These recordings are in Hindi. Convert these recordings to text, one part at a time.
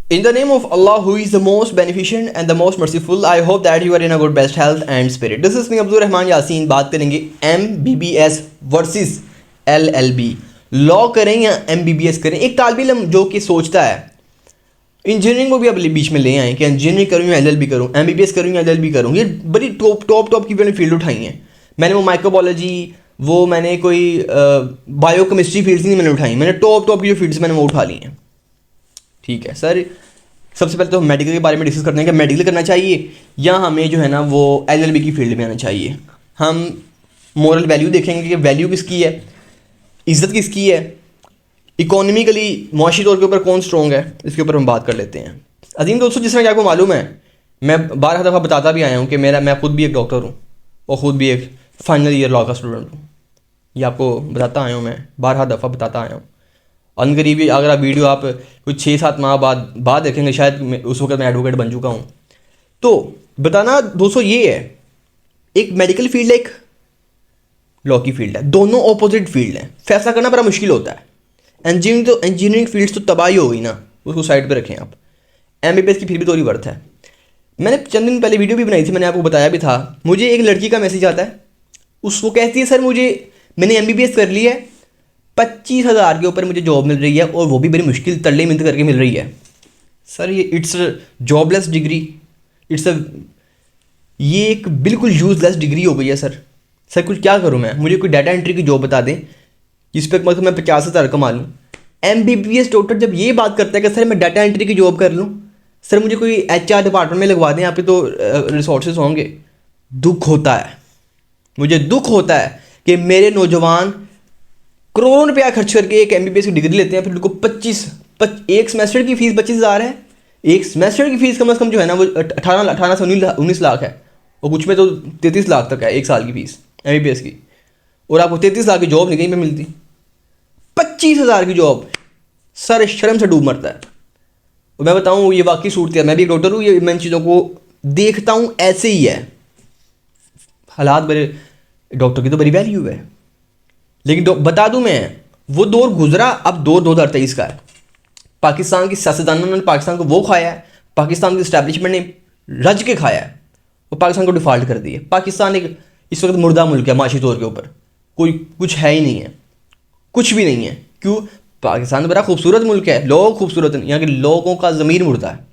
In the name of Allah, who is the most beneficent and the most merciful, I hope that you are in a good best health and spirit. This is me Abdul Rahman Yasin. बात करेंगे MBBS वर्सेस LLB. लॉ करें या MBBS करें. एक तालिब इल्म जो कि सोचता है इंजीनियरिंग को भी अब बीच में ले आए कि इंजीनियरिंग करूँ या LLB करूँ, MBBS करूँ या LLB करूँ. ये बड़ी टॉप की मैंने फील्ड उठाई हैं. मैंने वो माइक्रोबायोलॉजी, वो मैंने कोई बायोकेमिस्ट्री फील्ड्स नहीं मैंने उठाई. मैंने टॉप की जो फील्ड्स मैंने वो उठा ली हैं. ठीक है सर, सबसे पहले तो हम मेडिकल के बारे में डिस्कस करते हैं कि मेडिकल करना चाहिए या हमें जो है ना वो LLB की फील्ड में आना चाहिए. हम मोरल वैल्यू देखेंगे कि वैल्यू किसकी है, इज़्ज़त किसकी है, इकोनॉमिकली मुआशी तौर के ऊपर कौन स्ट्रॉन्ग है, इसके ऊपर हम बात कर लेते हैं. अजीम दोस्तों, जिस तरह कि आपको मालूम है, मैं 12 दफ़ा बताता भी आया हूँ कि मैं खुद भी एक डॉक्टर हूँ और ख़ुद भी एक फाइनल ईयर लॉ का स्टूडेंट हूँ. ये आपको बताता आया हूँ, मैं 12 दफ़ा बताता आया हूँ. अनकरीबी अगर आप वीडियो आप कुछ 6-7 माह बाद देखेंगे, शायद उस वक्त मैं एडवोकेट बन चुका हूँ. तो बताना दोस्तों ये है, एक मेडिकल फील्ड है, एक लॉ की फील्ड है, दोनों ऑपोजिट फील्ड हैं. फैसला करना बड़ा मुश्किल होता है. इंजीनियरिंग फील्ड तो तबाही हो गई ना, उसको साइड पे रखें आप. MBBS की फिर भी थोड़ी वर्थ है. मैंने चंद दिन पहले वीडियो भी बनाई थी, मैंने आपको बताया भी था. मुझे एक लड़की का मैसेज आता है, उसको कहती है सर मैंने MBBS कर लिया है, 25,000 के ऊपर मुझे जॉब मिल रही है और वो भी बड़ी मुश्किल तल्ले मिन्नत करके मिल रही है. सर ये इट्स जॉबलेस डिग्री, ये एक बिल्कुल यूज़लेस डिग्री हो गई है. सर कुछ क्या करूँ मैं? मुझे कोई डाटा एंट्री की जॉब बता दें जिस पर मतलब मैं 50,000 कमा लूँ. MBBS डॉक्टर जब ये बात करता है कि सर मैं डाटा एंट्री की जॉब कर लूँ, सर मुझे कोई HR डिपार्टमेंट में लगवा दें, यहाँ पे तो रिसोर्सेज होंगे. दुख होता है, मुझे दुख होता है कि मेरे नौजवान करोड़ों रुपया खर्च करके एक MBBS की डिग्री लेते हैं, फिर उनको एक सेमेस्टर की फ़ीस 25,000 है. एक सेमेस्टर की फ़ीस कम से कम जो है ना वो 18 से 19 लाख है, और कुछ में तो 33 लाख तक है एक साल की फ़ीस MBBS की. और आपको 33 लाख की जॉब नहीं कहीं पे मिलती. 25,000 की जॉब, सर शर्म से डूब मरता है. और मैं बताऊँ ये वाकई सूरत है, मैं भी एक डॉक्टर हूँ, ये मैं इन चीज़ों को देखता हूँ, ऐसे ही है हालात. मेरे डॉक्टर की तो बड़ी वैल्यू है, लेकिन बता दूं मैं, वो दौर गुजरा, अब दौर 2023 का है. पाकिस्तान की सियासतदानों ने पाकिस्तान को वो खाया है, पाकिस्तान की इस्टेब्लिशमेंट ने रज के खाया है, वो पाकिस्तान को डिफ़ॉल्ट कर दिया. पाकिस्तान एक इस वक्त मुर्दा मुल्क है माशी तौर के ऊपर, कोई कुछ है ही नहीं है, कुछ भी नहीं है. क्यों? पाकिस्तान बड़ा खूबसूरत मुल्क है, लोग खूबसूरत नहीं, यहाँ के लोगों का ज़मीर मुर्दा है.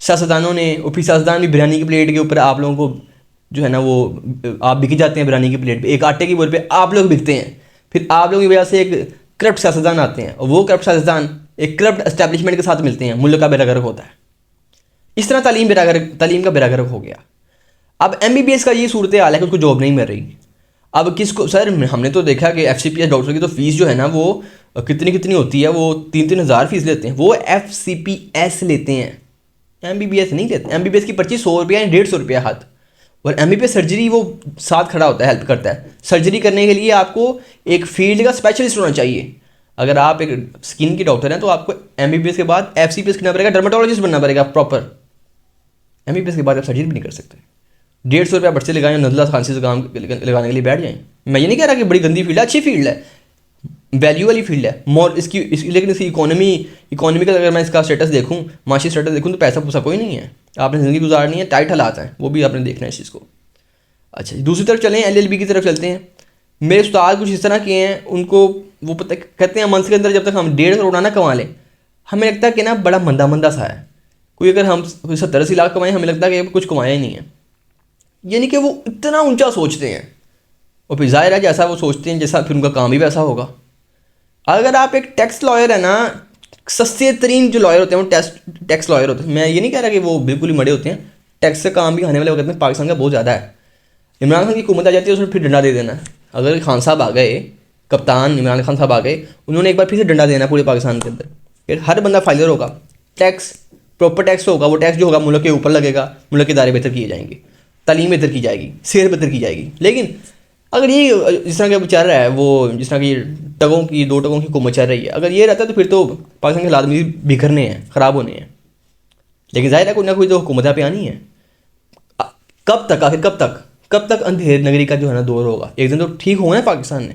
सियासतदानों ने, और फिर सियासतदान भी बिरयानी की प्लेट के ऊपर आप लोगों को जो है ना वो आप बिक जाते हैं बिरयानी की प्लेट पे, एक आटे की बोल पे आप लोग बिकते हैं. फिर आप लोगों की वजह से एक करप्ट सियासतदान आते हैं, और वो करप्ट सियासतदान एक करप्ट एस्टेब्लिशमेंट के साथ मिलते हैं, मुल्क का बेड़ा गर्क होता है. इस तरह तालीम का बेड़ा गर्क हो गया. अब MBBS का ये सूरत हाल है कि उसको जॉब नहीं मिल रही. अब किसको? सर हमने तो देखा कि FCPS डॉक्टर की तो फीस जो है ना वो कितनी होती है, वो 3-3 हज़ार फीस लेते हैं. वो FCPS लेते हैं, MBBS नहीं लेते. MBBS की पर्ची 100 रुपया या 150 रुपया हाथ, और MBBS सर्जरी वो साथ खड़ा होता है, हेल्प करता है. सर्जरी करने के लिए आपको एक फील्ड का स्पेशलिस्ट होना चाहिए. अगर आप एक स्किन के डॉक्टर हैं तो आपको MBBS के बाद FCPS करना पड़ेगा, डर्माटोलॉजिस्ट बनना पड़ेगा प्रॉपर. MBBS के बाद आप सर्जरी भी नहीं कर सकते. 150 रुपया पर्चे लगाएं, नज़ला खांसी से काम लगाने के लिए बैठ जाएँ. मैं ये नहीं कह रहा कि बड़ी गंदी फील्ड है, अच्छी फील्ड है, वैल्यू वाली फील्ड है. लेकिन इसकी इकोनॉमिकल अगर मैं इसका स्टेटस देखूँ, माशी स्टेटस देखूँ, तो पैसा पूसा कोई नहीं है. आपने ज़िंदगी गुजारनी है, टाइट हालात हैं, वो भी आपने देखना है इस चीज़ को. अच्छा, दूसरी तरफ चलें, LLB की तरफ चलते हैं. मेरे उस्ताद कुछ इस तरह के हैं, उनको वो पता कहते हैं मंथ के अंदर जब तक हम 1.5 करोड़ ना कमा लें, हमें लगता है कि ना बड़ा मंदा सा है. कोई अगर हम 70-80 लाख कमाएं, हमें लगता है कि कुछ कमाया ही नहीं है. यानी कि वो इतना ऊंचा सोचते हैं, और फिर ज़ाहिर है जैसा वो सोचते हैं जैसा फिर उनका काम भी वैसा होगा. अगर आप एक टैक्स लॉयर है ना, सस्ते तरीन जो लॉयर होते हैं वो टैक्स लॉयर होते हैं. मैं ये नहीं कह रहा कि वो बिल्कुल ही मड़े होते हैं, टैक्स से काम भी खाने वाले वक्त में पाकिस्तान का बहुत ज़्यादा है. इमरान खान की हुकूमत आ जाती है, उसमें फिर डंडा दे देना है. अगर खान साहब आ गए, कप्तान इमरान खान साहब आ गए, उन्होंने एक बार फिर से डंडा देना पूरे पाकिस्तान के अंदर. फिर हर बंदा फाइलर होगा, टैक्स प्रॉपर टैक्स होगा, वो टैक्स जो होगा मुल्क के ऊपर लगेगा, मुल्क के इदारे बेहतर किए जाएंगे, तालीम बेहतर की जाएगी, सेहत बेहतर की जाएगी. लेकिन अगर ये जिस तरह का चल रहा है, वो जिस तरह की दो टगों की हुकूमत चल रही है, अगर ये रहता है तो फिर तो पाकिस्तान के हालात में बिखरने हैं, ख़राब होने हैं. लेकिन ज़ाहिर है कोई ना कोई तो हुकूमत पे आनी है. कब तक, आखिर कब तक अंधेर नगरी का जो है ना दौर होगा? एक दिन तो ठीक होगा ना पाकिस्तान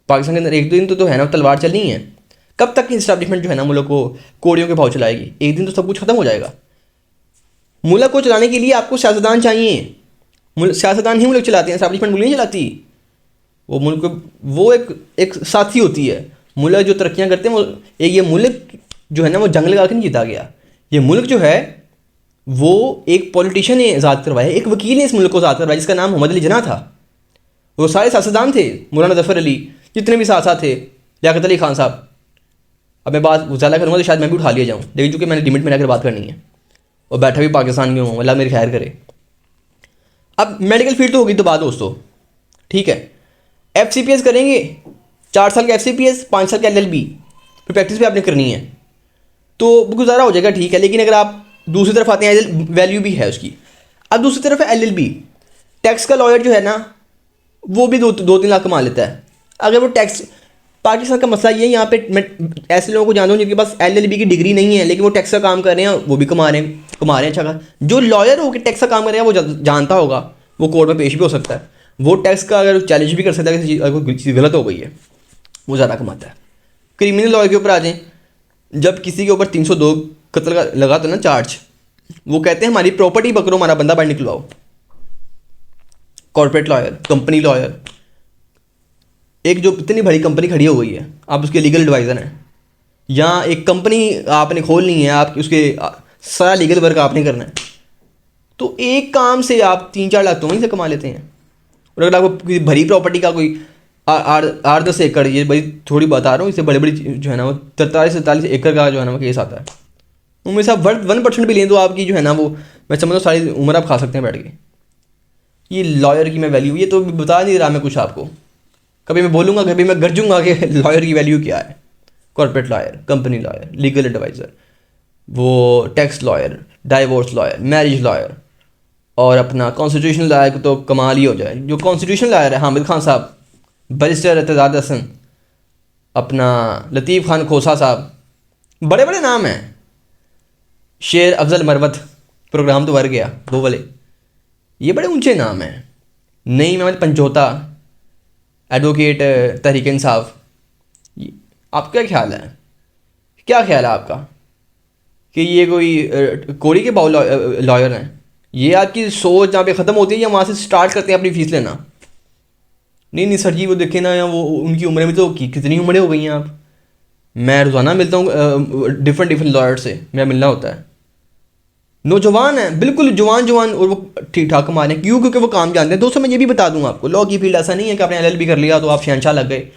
के अंदर एक दिन तो है ना तलवार चलनी है. कब तक इस्टेब्लिशमेंट जो है ना मुल्क को कोड़ियों के भाव चलाएगी? एक दिन तो सब कुछ खत्म हो जाएगा। मुल्क को चलाने के लिए आपको सियासतदान चाहिए। सियासतदान ही मुल्क चलाते हैं, इस्टेब्लिशमेंट मुल्क नहीं चलाती। वो मुल्क वो एक साथी होती है। मुल्क जो तरक्कियाँ करते हैं वो ये मुल्क जो है ना वो जंग लगा के नहीं जीता गया। ये मुल्क जो है वो एक पॉलिटिशियन ने आज़ाद करवाया, एक वकील ने इस मुल्क को आज़ाद करवाया जिसका नाम मोहम्मद अली जिन्ना था। वो सारे सियासतदान थे, मौलाना जफ़र अली, जितने भी साथ थे, लियाकत अली खान साहब। अब मैं बात ज़्यादा करूँगा तो शायद मैं भी उठा लिया जाऊँ, लेकिन चूँकि मैंने लिमिट में रहकर बात करनी है और बैठा भी पाकिस्तान में हूँ, अल्लाह मेरी खैर करे। अब मेडिकल फील्ड तो होगी तो बात दोस्तों, ठीक है। FCPS करेंगे, 4 साल का FCPS, 5 साल का LLB, फिर प्रैक्टिस भी आपने करनी है तो गुजारा हो जाएगा, ठीक है। लेकिन अगर आप दूसरी तरफ आते हैं, वैल्यू भी है उसकी। अब दूसरी तरफ है LLB, टैक्स का लॉयर जो है ना वो भी 2-3 लाख कमा लेता है। अगर वो टैक्स, पाकिस्तान का मसला ये है, यहाँ पे मैं ऐसे लोगों को जानता हूँ जिनके पास LLB की डिग्री नहीं है लेकिन वो टैक्स का काम कर रहे हैं, वो भी कमा रहे हैं अच्छा खासा। जो लॉयर हो के टैक्स का काम कर रहे हैं वो जानता होगा, वो कोर्ट में पेश भी हो सकता है, वो टैक्स का अगर चैलेंज भी कर सकता है कि अगर कोई चीज़ गलत हो गई है, वो ज़्यादा कमाता है। क्रिमिनल लॉयर के ऊपर आ जाएँ, जब किसी के ऊपर 302 कत्ल का लगा तो ना चार्ज, वो कहते हैं हमारी प्रॉपर्टी पकड़ो, हमारा बंदा बाहर निकलवाओ। कॉर्पोरेट लॉयर, कंपनी लॉयर, एक जो इतनी बड़ी कंपनी खड़ी हो गई है, आप उसके लीगल एडवाइज़र हैं, या एक कंपनी आपने खोलनी है, आप उसके सारा लीगल वर्क आपने करना है, तो एक काम से आप 3-4 लाख तो वहीं से कमा लेते हैं। और अगर आपको किसी भरी प्रॉपर्टी का कोई 8-10 एकड़, ये बड़ी थोड़ी बता रहा हूँ, इससे बड़ी बड़ी जो है ना वो 43-47 एकड़ का जो है ना वो केस आता है, उनमें से आप 1% भी लें तो आपकी जो है ना वो, मैं समझता सारी उम्र आप खा सकते हैं बैठ के। ये लॉयर की मैं वैल्यू, ये तो बता नहीं रहा मैं कुछ आपको, कभी मैं बोलूँगा, कभी मैं गरजूँगा कि लॉयर की वैल्यू क्या है। Corporate lawyer, company lawyer, legal adviser, वो tax lawyer, divorce lawyer, marriage lawyer, और अपना कॉन्स्टिट्यूशनल लॉयर तो कमाल ही हो जाए। जो कॉन्स्टिट्यूशनल लॉयर है हामिद खान साहब, बैरिस्टर एतजाद हसन, अपना लतीफ़ खान खोसा साहब, बड़े बड़े नाम हैं। शेर अफजल मरवत, प्रोग्राम तो वर गया वो वाले, ये बड़े ऊंचे नाम हैं। नईम अहमद पंजोता, एडवोकेट तहरीक इंसाफ। आपका क्या ख्याल है, क्या ख्याल है आपका कि ये कोई कोड़ी के बाउ लॉयर हैं? ये आपकी सोच जहाँ पे ख़त्म होती है या वहाँ से स्टार्ट करते हैं अपनी फ़ीस लेना? नहीं सर जी, वो देखे ना, या वो उनकी उम्रें भी तो कितनी उम्रें हो गई हैं आप। मैं रोज़ाना मिलता हूँ डिफरेंट लॉयर से, मेरा मिलना होता है। नौजवान है, बिल्कुल जवान, और वो ठीक ठाक कमा रहे हैं। क्यों? क्योंकि वो काम जानते हैं। दोस्तों मैं ये भी बता दूंगा आपको, लॉ की फील्ड ऐसा नहीं है कि आपने LLB कर लिया तो आप शहंशाह लग गए।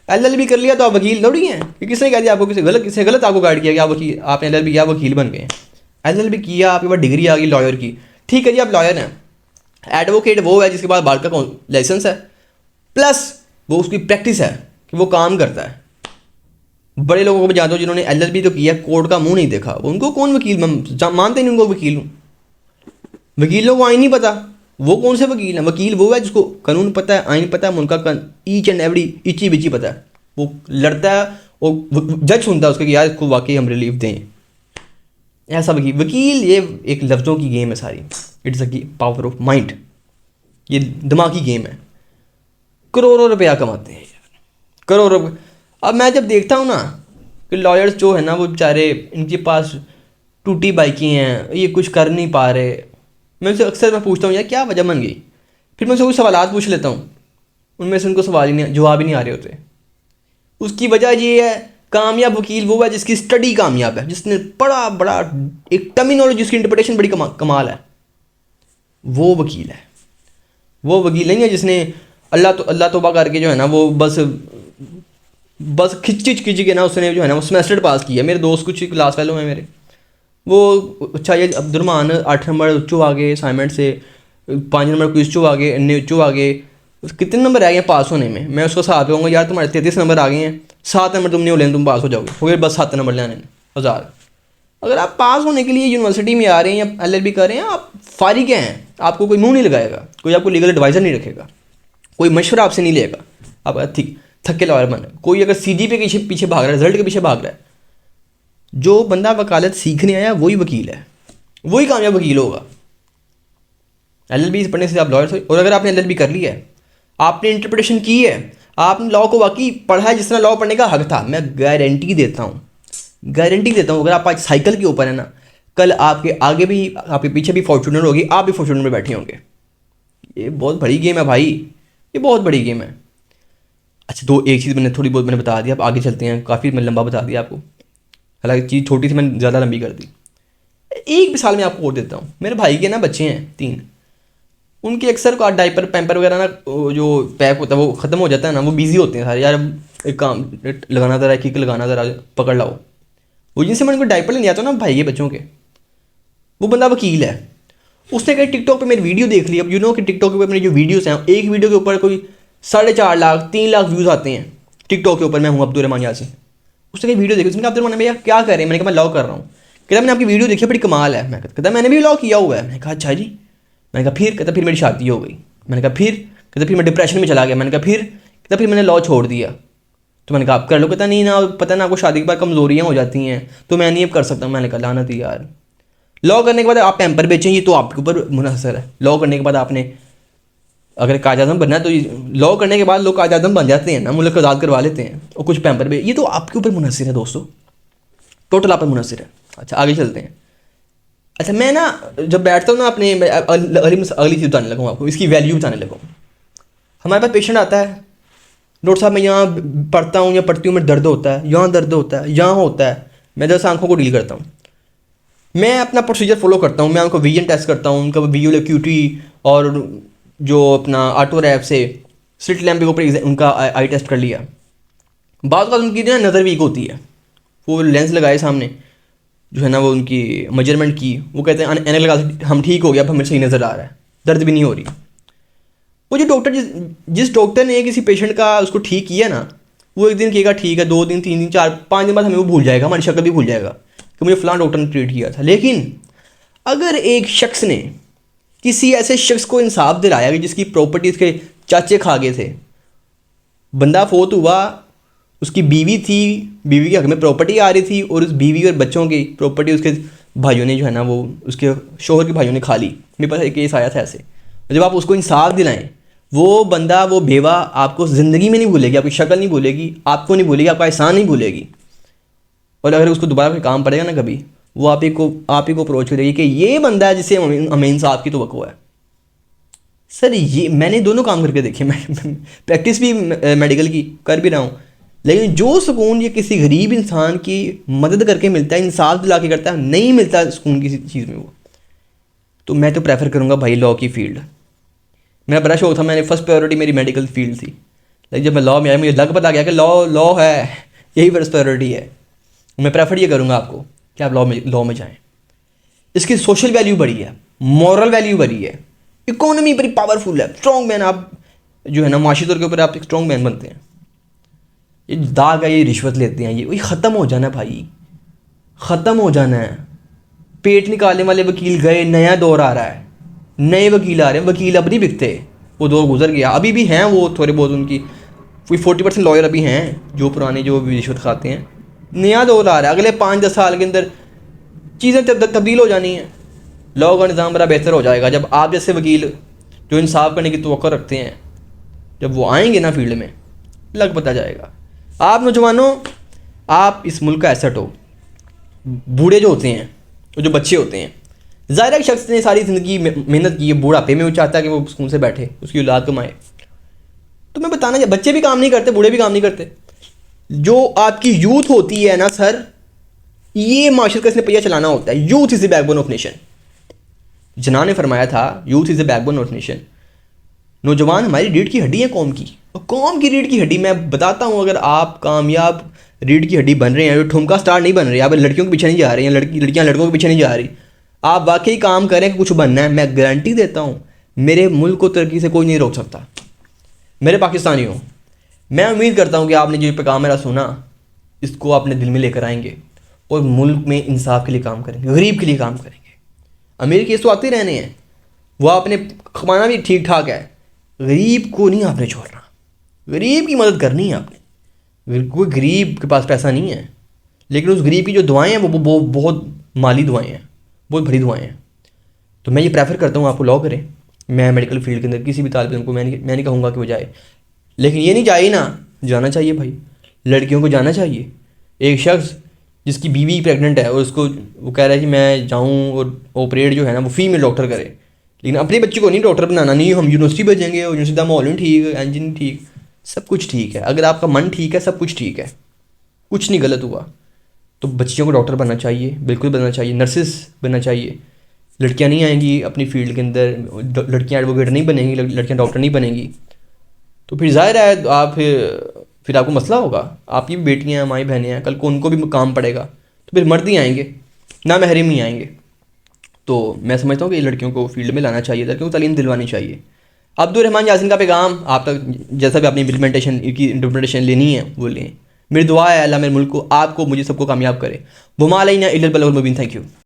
LLB कर लिया तो आप वकील थोड़ी हैं। कि किसने कह दिया आपको, किसी गलत आपको गाइड किया कि आप वकील, आपने LLB किया वकील बन गए। LLB किया, आपके पास डिग्री आ गई लॉयर की, ठीक है जी, आप लॉयर हैं। एडवोकेट वो है जिसके पास बार का लाइसेंस है, प्लस वो उसकी प्रैक्टिस है कि वो काम करता है। बड़े लोगों को मैं जानता हूँ जिन्होंने LLB तो किया, कोर्ट का मुंह नहीं देखा, उनको कौन वकील, मानते नहीं उनको वकील हूँ। वकीलों को आइन नहीं पता, वो कौन से वकील हैं? वकील वो है जिसको कानून पता है, आइन पता है, उनका ईच एंड एवरी इची बिची पता है। वो लड़ता है और जज सुनता है उसका कि यार इसको वाकई हम रिलीफ दें। ऐसा वकील ये एक लफ्ज़ों की गेम है सारी। It's a power of mind, ये दिमागी गेम है। करोड़ों रुपया कमाते हैं यार, करोड़ों। अब मैं जब देखता हूँ ना कि लॉयर्स जो है ना वो बेचारे, इनके पास टूटी बाइकें हैं, ये कुछ कर नहीं पा रहे, मैं उनसे अक्सर पूछता हूँ यार क्या वजह बन गई। फिर मैं उनसे कुछ सवाल पूछ लेता हूँ, उनमें से उनको सवाल ही नहीं, जवाब ही नहीं आ रहे होते। उसकी वजह ये है, कामयाब वकील वो है जिसकी स्टडी कामयाब है, जिसने बड़ा एक टर्मिनोलॉजी, जिसकी इंटरप्रिटेशन बड़ी कमाल है, वो वकील है। वो वकील नहीं है जिसने अल्लाह तौबा करके जो है ना वो बस खिंच के ना उसने जो है ना वो सेमेस्टर पास किया। मेरे दोस्त कुछ क्लास फेलो हैं मेरे, वो अच्छा ये अब्दुलरहमान 8 नंबर उच्चो आ गए असाइनमेंट से, 5 नंबर क्विज चो आ गए, अन्य उच्चो आ गए, कितने नंबर आ गए पास होने में? मैं उसको साथ कहूँगा यार तुम्हारे 33 नंबर आ गए हैं, 7 नंबर तुम नहीं हो लें, तुम पास हो जाओगे, हो गए बस 7 नंबर लेने 1000। अगर आप पास होने के लिए यूनिवर्सिटी में आ रहे हैं या LLB कर रहे हैं, आप फारिग हैं, आपको कोई मुंह नहीं लगाएगा, कोई आपको लीगल एडवाइज़र नहीं रखेगा, कोई मशवरा आपसे नहीं लेगा, आप ठीक थके लॉयर बन। कोई अगर CG के पीछे भाग रहा है, रिजल्ट के पीछे भाग रहा है, जो बंदा वकालत सीखने आया वही वकील है, वही कामयाब वकील होगा। LLB पढ़ने से आप लॉयर हो। और अगर आपने LLB कर लिया है, आपने इंटरप्रिटेशन की है, आपने लॉ को वाकई पढ़ा है जिसने लॉ पढ़ने का हक था। मैं गारंटी देता हूँ, गारंटी देता हूँ, अगर आप आज साइकिल के ऊपर है ना, कल आपके आगे भी आपके पीछे भी फॉर्चूनर होगी, आप भी फॉर्चूनर में बैठे होंगे। ये बहुत बड़ी गेम है भाई, ये बहुत बड़ी गेम है। अच्छा, दो एक चीज़ मैंने थोड़ी बहुत मैंने बता दिया, अब आगे चलते हैं। काफ़ी मैं लंबा बता दिया आपको, हालांकि चीज़ छोटी सी मैंने ज़्यादा लंबी कर दी। एक मिसाल मैं आपको और देता हूँ। मेरे भाई के ना बच्चे हैं 3, उनके अक्सर का डायपर पैम्पर वगैरह ना जो पैक होता है वो ख़त्म हो जाता है ना, वो बिजी होते हैं सारे, यार एक काम लगाना ज़रा, किक लगाना ज़रा, पकड़ लाओ। वो जिनसे मैं उनको डायपर लेने आता हूँ ना भाई के बच्चों के, वो बंदा वकील है। उसने कहीं टिकटॉक पे मेरी वीडियो देख ली। अब यू नो कि टिकटॉक के ऊपर मेरी जो वीडियोस हैं, एक वीडियो के ऊपर कोई 4.5 लाख 3 लाख व्यूज़ आते हैं टिकटॉक के ऊपर। मैं हूँ अब्दुर्रहमान यासिन। उसने कहीं वीडियो देखी, उसने कहा अब्दुर्रहमान भैया क्या कर रहे हैं? मैंने कहा मैं लॉ कर रहा हूँ। कहता मैंने आपकी वीडियो देखी, बड़ी कमाल है। मैं कहता मैंने भी लॉ किया हुआ है। मैंने कहा अच्छा जी। मैंने कहा फिर? कहता फिर मेरी शादी हो गई। मैंने कहा फिर? कहता फिर मैं डिप्रेशन में चला गया। मैंने कहा फिर? कहता फिर मैंने लॉ छोड़ दिया। तो मैंने कहा आप कर लो। कहता नहीं ना, पता ना आपको शादी के बाद कमज़ोरियाँ हो जाती हैं तो मैं नहीं अब कर सकता। मैंने कहा लानत ही यार, लॉ करने के बाद आप पैम्पर बेचें, ये तो आपके ऊपर मुनहसर है। लॉ करने के बाद आपने अगर कायद-ए-आज़म बनना है तो लॉ करने के बाद लोग कायद-ए-आज़म बन जाते हैं ना, मुल्क आज़ाद करवा लेते हैं, और कुछ पैम्पर पे, ये तो आपके ऊपर मुनहसर है दोस्तों, टोटल आप पर मुनहसर है। अच्छा आगे चलते हैं। अच्छा मैं ना जब बैठता हूँ ना अपने, अगली चीज़ बताने लगा हूँ आपको, इसकी वैल्यू बताने लगा हूँ। हमारे पास पेशेंट आता है, डॉक्टर साहब मैं यहाँ पढ़ता हूँ या पढ़ती हूँ, मेरे दर्द होता है, यहाँ दर्द होता है, यहाँ होता है। मैं 10 आँखों को डील करता हूँ, मैं अपना प्रोसीजर फॉलो करता हूँ। मैं उनको विजन टेस्ट करता हूँ, उनका विजुअल एक्यूटी, और जो अपना ऑटो रैप से स्लिट लैम्प के ऊपर उनका आई टेस्ट कर लिया। बाद का उनकी ना नज़र वीक होती है, वो लेंस लगाए सामने जो है ना, वो उनकी मेजरमेंट की, वो कहते हैं एनक लगा हम ठीक हो गया, अब हमें सही नज़र आ रहा है, दर्द भी नहीं हो रही। वो जो डॉक्टर जिस डॉक्टर ने किसी पेशेंट का उसको ठीक किया ना, वो एक दिन कहेगा ठीक है, 2 दिन 3 दिन 4 5 दिन बाद हमें वो भूल जाएगा, हमारी शक्ल भी भूल जाएगा कि मुझे फ़लाँ डॉक्टर ने ट्रीट किया था। लेकिन अगर एक शख्स ने किसी ऐसे शख्स को इंसाफ दिलाया कि जिसकी प्रॉपर्टीज़ के चाचे खा गए थे, बंदा फोत हुआ, उसकी बीवी थी, बीवी के हक में प्रॉपर्टी आ रही थी, और उस बीवी और बच्चों की प्रॉपर्टी उसके भाइयों ने जो है ना, वो उसके शोहर के भाइयों ने खा ली। मेरे पास एक केस आया था ऐसे। जब आप उसको इंसाफ दिलाएं, वो बंदा, वो बेवा आपको ज़िंदगी में नहीं भूलेगी, आपकी शक्ल नहीं भूलेगी, आपको नहीं भूलेगी, आपका एहसान नहीं भूलेगी। और अगर उसको दोबारा कोई काम पड़ेगा ना कभी, वो आप ही को अप्रोच करेगी कि ये बंदा है जिसे हमें इंसाफ की तवक्को है। सर ये मैंने दोनों काम करके देखे, मैं प्रैक्टिस भी मेडिकल की कर भी रहा हूँ, लेकिन जो सुकून ये किसी गरीब इंसान की मदद करके मिलता है, इंसाफ दिला के करता है, नहीं मिलता सुकून किसी चीज़ में वो। तो मैं तो प्रेफर करूँगा भाई लॉ की फील्ड। मेरा बड़ा शौक था, मैंने फर्स्ट प्रायोरिटी मेरी मेडिकल फील्ड थी, लेकिन जब मैं लॉ में आया मुझे लग पता गया कि लॉ है, यही फर्स्ट प्रायोरिटी है। मैं प्रेफर ये करूँगा आपको कि आप लॉ में जाएँ। इसकी सोशल वैल्यू बड़ी है, मॉरल वैल्यू बड़ी है, इकोनॉमी बड़ी पावरफुल है, स्ट्रॉन्ग मैन आप जो है ना, माशी तौर के ऊपर आप एक स्ट्रॉन्ग मैन बनते हैं। ये दाग है, ये रिश्वत लेते हैं, ये ख़त्म हो जाना है भाई, ख़त्म हो जाना है। पेट निकालने वाले वकील गए, नया दौर आ रहा है, नए वकील आ रहे हैं। वकील अब नहीं बिकते, वो दौर गुजर गया। अभी भी हैं वो थोड़े बहुत, उनकी कोई 40% लॉयर अभी हैं जो पुराने, जो रिश्वत खाते हैं। नया दौर आ रहा है, अगले 5-10 साल के अंदर चीज़ें तब्दील हो जानी हैं। लॉ का निज़ाम बड़ा बेहतर हो जाएगा जब आप जैसे वकील जो इंसाफ करने की तवक्को रखते हैं, जब वो आएंगे ना फील्ड में, लग पता जाएगा। आप नौजवानों, आप इस मुल्क का एसेट हो। बूढ़े जो होते हैं, जो बच्चे होते हैं, ज़ाहिर है शख्स ने सारी ज़िंदगी मेहनत की है, बुढ़ापे में वो चाहता है कि वो सुकून से बैठे, उसकी औलाद कमाए। तो मैं बताना चाहिए, बच्चे भी काम नहीं करते, बूढ़े भी काम नहीं करते। जो आपकी यूथ होती है ना सर, ये माशरे का इसने पहिया चलाना होता है। Youth is the backbone of nation. जना ने फरमाया था youth is the backbone of nation. नौजवान हमारी रीढ़ की हड्डी है कौम की, और कौम की रीढ़ की हड्डी मैं बताता हूँ, अगर आप कामयाब रीढ़ की हड्डी बन रहे हैं, जो ठुमका स्टार नहीं बन रहे, आप लड़कियों के पीछे नहीं जा रही हैं, लड़कियाँ लड़कों के पीछे नहीं जा रही, आप वाकई काम करें कि कुछ बनना है, मैं गारंटी देता हूँ मेरे मुल्क को तरक्की से कोई नहीं रोक सकता। मेरे पाकिस्तानियों, मैं उम्मीद करता हूँ कि आपने जो पैगाम मेरा सुना, इसको अपने दिल में लेकर आएंगे और मुल्क में इंसाफ के लिए काम करेंगे, गरीब के लिए काम करेंगे। अमीर केस तो आते रहने हैं, वो आपने कमाना भी ठीक ठाक है, गरीब को नहीं आपने छोड़ना, गरीब की मदद करनी है आपने। कोई गरीब के पास पैसा नहीं है, लेकिन उस गरीब की जो दुआएं हैं वो बहुत माली दुआएं हैं, बहुत बड़ी दुआएं हैं। तो मैं ये प्रेफर करता हूँ आपको लॉ करें। मैं मेडिकल फील्ड के अंदर किसी भी तालिब इल्म को मैं नहीं कहूँगा कि वो जाए। लेकिन ये नहीं चाहिए ना, जाना चाहिए भाई, लड़कियों को जाना चाहिए। एक शख्स जिसकी बीवी प्रेग्नेंट है और उसको वो कह रहा है कि मैं जाऊँ और ऑपरेट जो है ना वो फीमेल डॉक्टर करे, लेकिन अपने बच्चे को नहीं डॉक्टर बनाना, नहीं हम यूनिवर्सिटी भेजेंगे और यूनिवर्सिटी का माहौल नहीं ठीक, इंजन नहीं ठीक, सब कुछ ठीक है। अगर आपका मन ठीक है सब कुछ ठीक है, कुछ नहीं गलत हुआ। तो बच्चियों को डॉक्टर बनना चाहिए, बिल्कुल बनना चाहिए, नर्सेस बनना चाहिए। लड़कियां नहीं आएंगी अपनी फील्ड के अंदर, लड़कियां एडवोकेट नहीं बनेंगी, लड़कियां डॉक्टर नहीं बनेंगी, तो फिर जाहिर है आप फिर आपको मसला होगा। आपकी भी बेटियां हैं, माई बहनें हैं, कल को उनको भी काम पड़ेगा, तो फिर मर्द ही आएंगे ना, महरीम नहीं आएंगे। तो मैं समझता हूँ कि लड़कियों को फील्ड में लाना चाहिए, लड़कियों को तालीम दिलवानी चाहिए। अब्दुल रहमान यासीन का पैगाम आप तक, जैसा भी आपने इम्प्लीमेंटेशन की इंटरप्रिटेशन लेनी है वो लें। मेरी दुआ है अल्लाह मेरे मुल्क को, आपको, मुझे सबको कामयाब करे। बुमा अलैना इल्लल बलागुल मुबीन। Thank you.